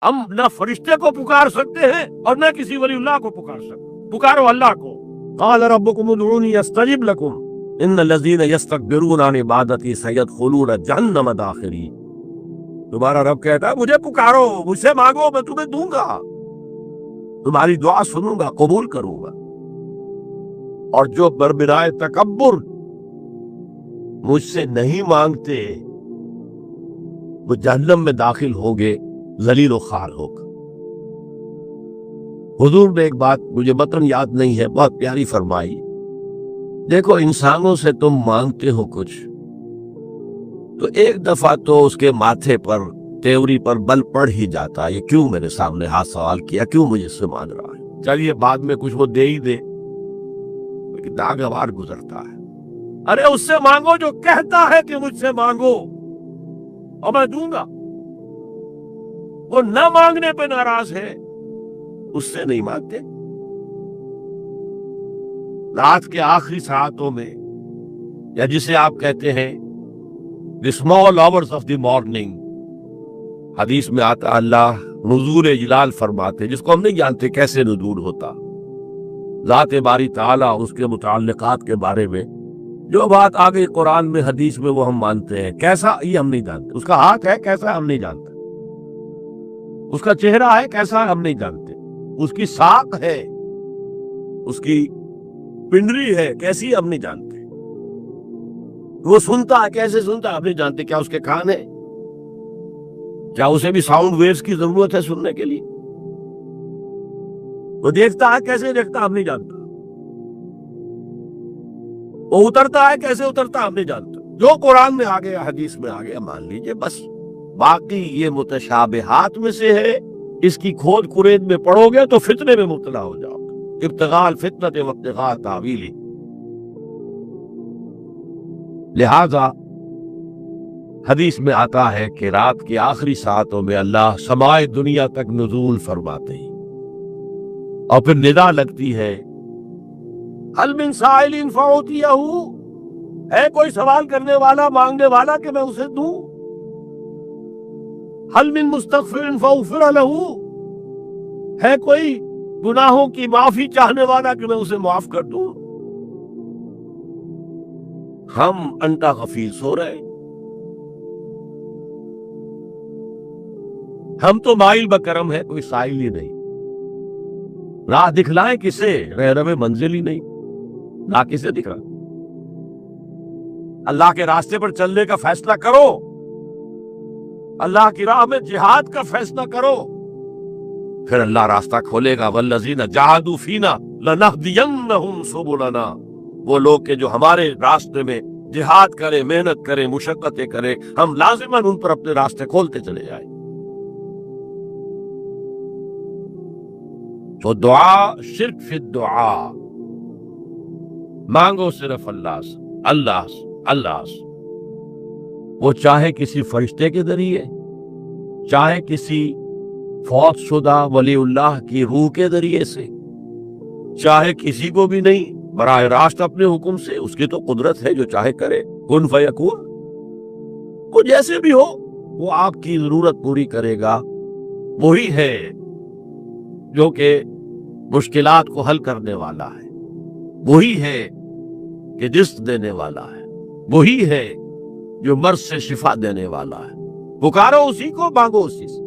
ہم نہ فرشتے کو پکار سکتے ہیں اور نہ کسی ولی اللہ کو پکار سکتے، پکارو اللہ کو۔ قال ربکم ادعونی استجب لکم ان الذین یستکبرون عن عبادتی سیدخلون جہنم داخرین۔ تمہارا رب کہتا ہے مجھے پکارو، مجھ سے مانگو، میں تمہیں دوں گا، تمہاری دعا سنوں گا، قبول کروں گا، اور جو بربرائے تکبر مجھ سے نہیں مانگتے وہ جہنم میں داخل ہوں گے ذلیل و خوار ہو کر۔ حضور نے ایک بات مجھے متن یاد نہیں ہے، بہت پیاری فرمائی، دیکھو انسانوں سے تم مانگتے ہو کچھ تو ایک دفعہ تو اس کے ماتھے پر تیوری پر بل پڑ ہی جاتا ہے، یہ کیوں میرے سامنے ہاتھ سوال کیا، کیوں مجھے سے مانگ رہا ہے، چلیے بعد میں کچھ وہ دے ہی دے، لیکن ناگوار گزرتا ہے۔ ارے اس سے مانگو جو کہتا ہے کہ مجھ سے مانگو اور میں دوں گا، وہ نہ مانگنے پہ ناراض ہے، اس سے نہیں مانگتے۔ رات کے آخری ساعتوں میں، یا جسے آپ کہتے ہیں the small hours of the morning، حدیث میں آتا اللہ نزول جلال فرماتے، جس کو ہم نہیں جانتے کیسے نزول ہوتا، ذات باری تعالیٰ اس کے متعلقات کے بارے میں جو بات آ گئی قرآن میں حدیث میں وہ ہم مانتے ہیں، کیسا یہ ہم نہیں جانتے، اس کا ہاتھ ہے کیسا ہم نہیں جانتے، اس کا چہرہ ہے کیسا ہم نہیں جانتے، اس کی ساق ہے، اس کی پنڈری ہے کیسی ہم نہیں جانتے، وہ سنتا ہے کیسے سنتا ہے ہم نہیں جانتے، کیا اس کے کان ہے، کیا اسے بھی ساؤنڈ ویوز کی ضرورت ہے سننے کے لیے، وہ دیکھتا ہے کیسے دیکھتا ہم نہیں جانتا، وہ اترتا ہے کیسے اترتا ہم نہیں جانتا، جو قرآن میں آ گیا حدیث میں آ گیا مان لیجئے بس، باقی یہ متشابہات میں سے ہے، اس کی کھود کرید میں پڑو گے تو فتنے میں مبتلا ہو جاؤ گے، ابتغاء الفتنۃ وابتغاء تاویلہ۔ لہذا حدیث میں آتا ہے کہ رات کی آخری ساعتوں میں اللہ سمائے دنیا تک نزول فرماتے ہیں، اور پھر ندا لگتی ہے هل من سائل فأعطیہ، ہے کوئی سوال کرنے والا مانگنے والا کہ میں اسے دوں، هل من مستغفر فأغفر له، ہے کوئی گناہوں کی معافی چاہنے والا کہ میں اسے معاف کر دوں۔ ہم انٹا غفیر سو رہے، ہم تو مائل بکرم ہے، کوئی سائل ہی نہیں، راہ دکھلائیں کسے، رہنم منزل ہی نہیں، راہ کسے دکھ رہا، اللہ کے راستے پر چلنے کا فیصلہ کرو، اللہ کی راہ میں جہاد کا فیصلہ کرو، پھر اللہ راستہ کھولے گا، والذین جاہدوا فینا لنہدینہم سبلنا، وہ لوگ کہ جو ہمارے راستے میں جہاد کرے، محنت کرے، مشقتیں کرے، ہم لازماً ان پر اپنے راستے کھولتے چلے جائیں۔ تو دعا شرک فی الدعا، مانگو صرف اللہ سے، اللہ سے، اللہ سے، وہ چاہے کسی فرشتے کے ذریعے، چاہے کسی فوت شدہ ولی اللہ کی روح کے ذریعے سے، چاہے کسی کو بھی نہیں، براہ راست اپنے حکم سے، اس کی تو قدرت ہے جو چاہے کرے، کن فیکون، وہ جیسے بھی ہو وہ آپ کی ضرورت پوری کرے گا، وہی ہے جو کہ مشکلات کو حل کرنے والا ہے، وہی ہے کہ رزق دینے والا ہے، وہی ہے جو مرض سے شفا دینے والا ہے، پکارو اسی کو، مانگو اسی سے۔